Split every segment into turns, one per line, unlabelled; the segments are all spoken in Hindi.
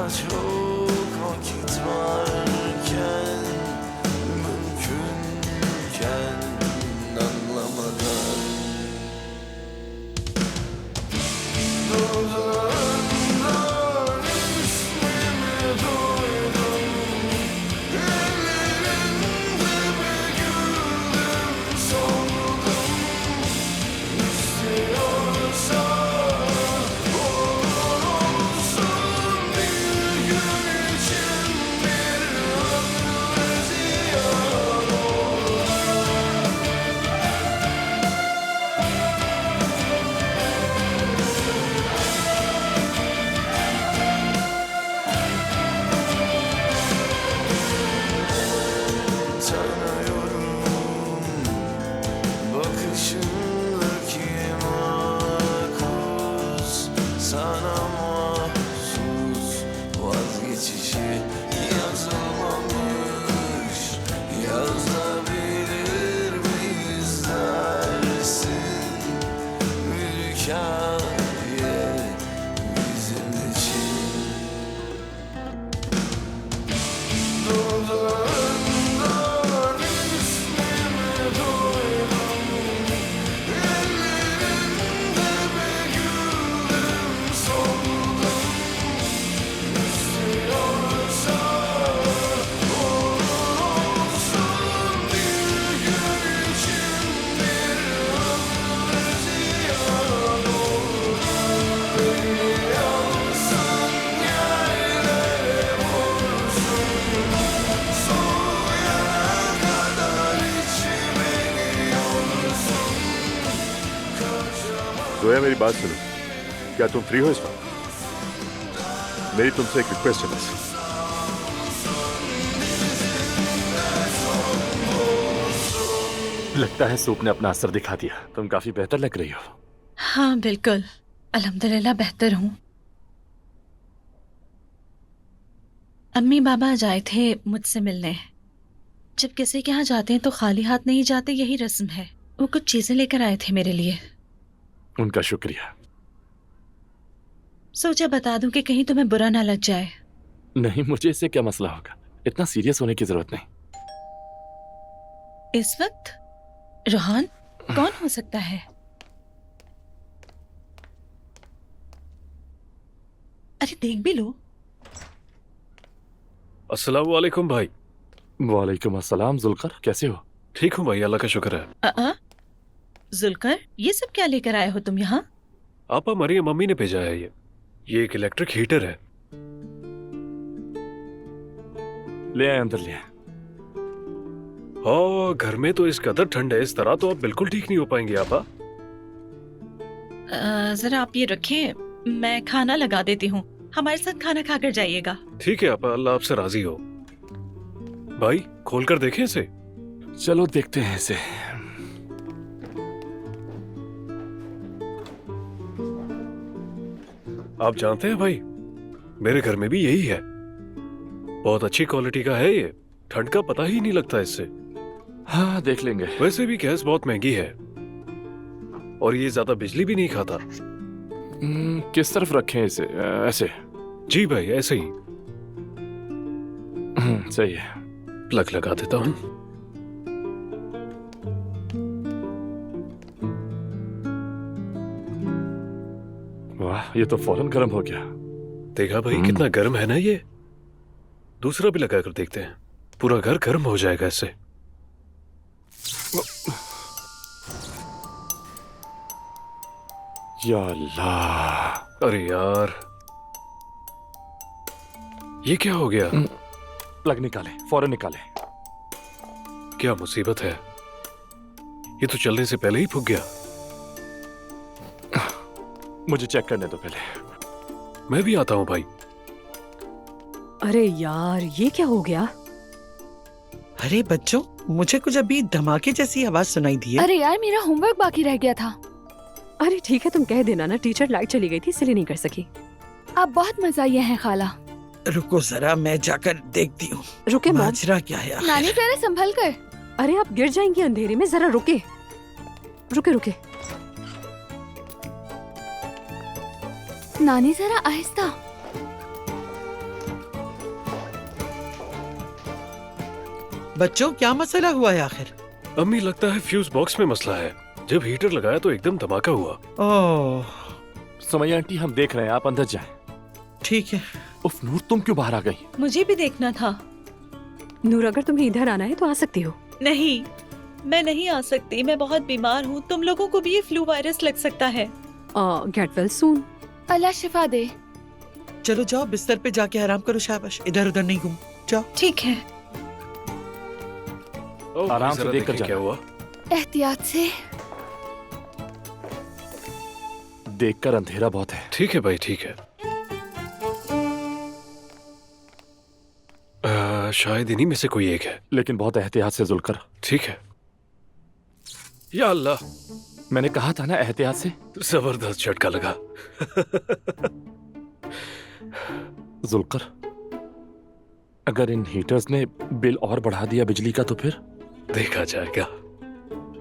çok vakit varken, mümkünken anlamadan dudağından ismimi duydum, ellerinde bir güldüm soldum. İstiyorsa olur olsun, bir gün için bir ömür ziyan olur. Tanıyorum bakışındaki makus, sana mahsus vazgeçişi yazılmamış. Yazabilir miyiz dersin, bir hikaye bizim için. Dudağından ismimi duydum, ellerinde bir güldüm soldum. İstiyorsa olur olsun, bir gün için bir ömür ziyan olur. Beni alsın yerlere vursun, soğuyana kadar içime yorsun.
Zoya मेरी बात सुनो, क्या तुम फ्री हो इस वक्त? मेरी तुमसे एक रिक्वेस्ट है बस। लगता है सूप ने अपना असर दिखा दिया, तुम काफी बेहतर लग रही हो।
हाँ बिल्कुल, अल्हम्दुलिल्लाह बेहतर हूँ। अम्मी बाबा आज आए थे मुझसे मिलने। जब किसी के यहाँ जाते हैं तो खाली हाथ नहीं जाते, यही रस्म है। वो कुछ चीजें लेकर आए थे मेरे लिए,
उनका शुक्रिया।
सोचा बता दूं कि कहीं तुम्हें बुरा ना लग जाए।
नहीं, मुझे इससे क्या मसला होगा, इतना सीरियस होने की जरूरत नहीं।
इस वक्त रोहान कौन हो सकता है? अरे देख भी लो।
अस्सलाम वालेकुम भाई।
वालेकुम अस्सलाम। जुल्कर कैसे हो?
ठीक हूँ भाई, अल्लाह का शुक्र है।
जुल्कर, ये सब क्या लेकर आए हो तुम यहाँ?
आपा मरियम मम्मी ने भेजा है ये एक इलेक्ट्रिक हीटर है।
ले आए, अंदर ले आए।
हाँ, घर में तो इस कदर ठंड है, इस तरह तो आप बिल्कुल ठीक नहीं हो पाएंगे आपा।
जरा आप ये रखें, मैं खाना लगा देती हूँ। हमारे साथ खाना खाकर जाइएगा।
ठीक है आपा, अल्लाह आपसे राजी हो। भाई खोल कर देखें इसे।
चलो देखते हैं इसे।
आप जानते हैं भाई, मेरे घर में भी यही है। बहुत अच्छी क्वालिटी का है ये, ठंड का पता ही नहीं लगता इससे।
हाँ देख लेंगे।
वैसे भी गैस बहुत महंगी है और ये ज्यादा बिजली भी नहीं खाता।
किस तरफ रखें इसे? ऐसे?
जी भाई ऐसे ही।
सही है।
प्लग लगा देता हूँ।
वाह, ये तो फौरन गर्म हो गया।
देखा भाई कितना गर्म है ना ये। दूसरा भी लगा कर देखते हैं, पूरा घर गर्म हो जाएगा इससे।
या अल्लाह।
अरे यार, ये क्या हो गया?
प्लग निकाले, फौरन निकाले।
क्या मुसीबत है, ये तो चलने से पहले ही फूक गया।
मुझे चेक करने दो पहले।
मैं भी आता हूँ भाई।
अरे यार, ये क्या हो गया?
अरे बच्चों, मुझे कुछ अभी धमाके जैसी आवाज सुनाई दी है।
अरे यार, मेरा होमवर्क बाकी रह गया था।
अरे ठीक है, तुम कह देना ना, टीचर लाइट चली गई थी इसलिए नहीं कर सकी।
आप बहुत मजाइये हैं खाला।
रुको जरा, मैं जाकर देखती हूँ।
रुके मत।
माजरा क्या है आखिर?
नानी जरा संभल कर।
अरे आप गिर जाएंगी अंधेरे में, जरा रुके रुके रुके।
नानी जरा आहिस्ता।
बच्चों क्या मसला हुआ है आखिर?
अम्मी लगता है फ्यूज बॉक्स में मसला है। जब हीटर लगाया तो एकदम धमाका हुआ।
ओह
समैया आंटी हम देख रहे हैं, आप अंदर जाएं।
ठीक है।
उफ नूर, तुम क्यों बाहर आ गई?
मुझे भी देखना था।
नूर, अगर तुम्हें इधर आना है तो आ सकती हो।
नहीं, मैं नहीं आ सकती। मैं बहुत बीमार हूँ। तुम लोगों को भी ये फ्लू वायरस लग सकता है।
Get well soon.
अल्लाह शिफा दे।
चलो जाओ बिस्तर पे जाके आराम करो, शाबाश। इधर उधर नहीं घूम, जाओ।
ठीक है।
आराम से
जरा
देखकर
देखें क्या
जाना।
हुआ।
एहतियात से।
देखकर अंधेरा बहुत है।
ठीक है भाई, ठीक है। शायद इन्हीं में से कोई एक है।
लेकिन बहुत एहतियात से जुलकर।
ठीक है। या अल्लाह,
मैंने कहा था ना एहतियात से।
जबरदस्त झटका लगा।
जुलकर, अगर इन हीटर्स ने बिल और बढ़ा दिया बिजली का तो फिर?
देखा जाएगा।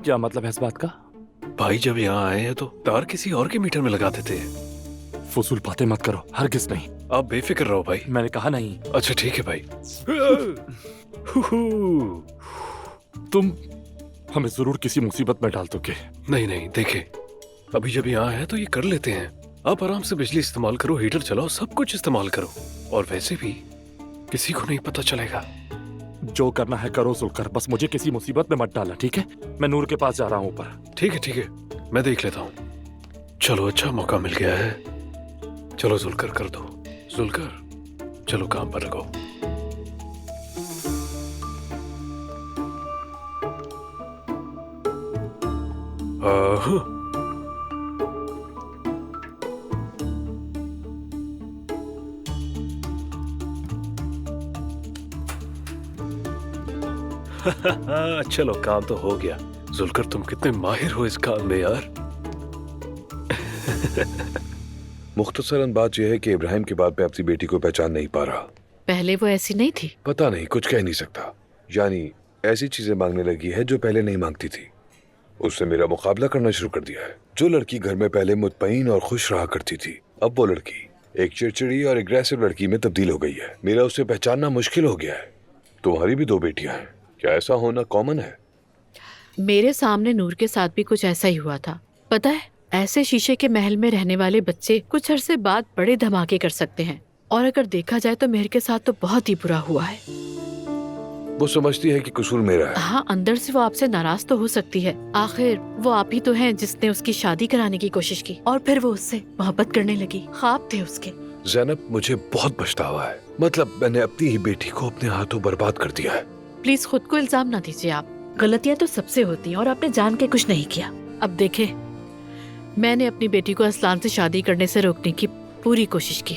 क्या मतलब है इस बात का?
भाई जब यहाँ आए हैं तो तार किसी और के मीटर में लगा देते हैं।
फजूल बातें मत करो, हरगिज नहीं।
आप बेफिक्र रहो भाई।
मैंने कहा नहीं।
अच्छा ठीक है भाई।
तुम हमें जरूर किसी मुसीबत में डाल दोगे।
नहीं नहीं, देखे अभी जब यहाँ है तो ये कर लेते हैं। आप आराम से बिजली इस्तेमाल करो, हीटर चलाओ, सब कुछ इस्तेमाल करो। और वैसे भी किसी को नहीं पता चलेगा।
जो करना है करो जुलकर, बस मुझे किसी मुसीबत में मत डाला, ठीक है? मैं नूर के पास जा रहा हूँ ऊपर।
ठीक है ठीक है, मैं देख लेता हूँ। चलो अच्छा मौका मिल गया है। चलो जुलकर कर दो। जुलकर चलो काम पर लगो। हाँ। चलो काम तो हो गया। जुलकर तुम कितने माहिर हो इस काम में यार।
मुख्तसरन बात यह है कि इब्राहिम के बाद मैं अपनी बेटी को पहचान नहीं पा रहा।
पहले वो ऐसी नहीं थी।
पता नहीं, कुछ कह नहीं सकता। यानी ऐसी चीजें मांगने लगी है जो पहले नहीं मांगती थी। उससे मेरा मुकाबला करना शुरू कर दिया है। जो लड़की घर में पहले मुतमईन और खुश रहा करती थी, अब वो लड़की एक चिड़चिड़ी और एग्रेसिव लड़की में तब्दील हो गई है। मेरा उसे पहचानना मुश्किल हो गया है। तुम्हारी भी 2 बेटियां हैं, क्या ऐसा होना कॉमन है?
मेरे सामने नूर के साथ भी कुछ ऐसा ही हुआ था। पता है, ऐसे शीशे के महल में रहने वाले बच्चे कुछ अरसे बाद बड़े धमाके कर सकते हैं। और अगर देखा जाए तो मेहर के साथ तो बहुत ही बुरा हुआ है।
वो समझती है कि कसूर मेरा है।
हाँ, अंदर से वो आपसे नाराज तो हो सकती है। आखिर वो आप ही तो हैं जिसने उसकी शादी कराने की कोशिश की और फिर वो उससे मोहब्बत करने लगी। ख्वाब थे उसके।
ज़ैनब, मुझे बहुत पछतावा है। मतलब मैंने अपनी ही बेटी को अपने हाथों बर्बाद कर दिया है।
प्लीज खुद को इल्जाम ना दीजिए आप। गलतियाँ तो सबसे होती हैं और आपने जान के कुछ नहीं किया। अब देखे, मैंने अपनी बेटी को असलान से शादी करने से रोकने की पूरी कोशिश की,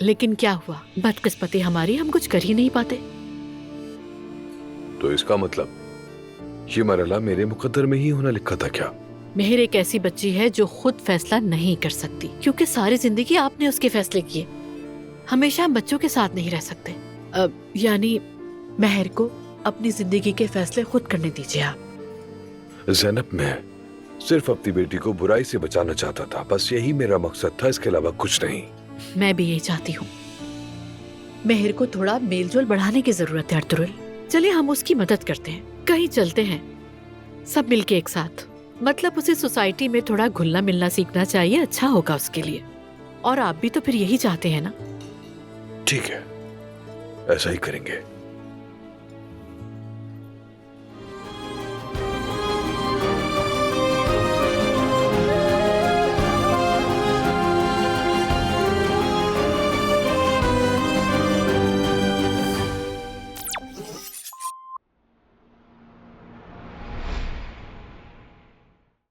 लेकिन क्या हुआ, बदकिस्मती हमारी, हम कुछ कर ही नहीं पाते।
तो इसका मतलब ये मरहला मेरे मुकद्दर में ही होना लिखा था क्या?
मेहर एक ऐसी बच्ची है जो खुद फैसला नहीं कर सकती, क्योंकि सारी जिंदगी आपने उसके फैसले किए। हमेशा हम बच्चों के साथ नहीं रह सकते। यानी मेहर को अपनी जिंदगी के फैसले खुद करने दीजिए आप।
ज़ैनब, मैं सिर्फ अपनी बेटी को बुराई से बचाना चाहता था, बस यही मेरा मकसद था, इसके अलावा कुछ नहीं।
मैं भी यही चाहती हूँ। मेहर को थोड़ा मेलजोल बढ़ाने की जरूरत है अर्तुगरुल। चलिए हम उसकी मदद करते हैं, कहीं चलते हैं सब मिलके एक साथ। मतलब उसे सोसाइटी में थोड़ा घुलना मिलना सीखना चाहिए, अच्छा होगा उसके लिए। और आप भी तो फिर यही चाहते हैं ना?
ठीक है, ऐसा ही करेंगे।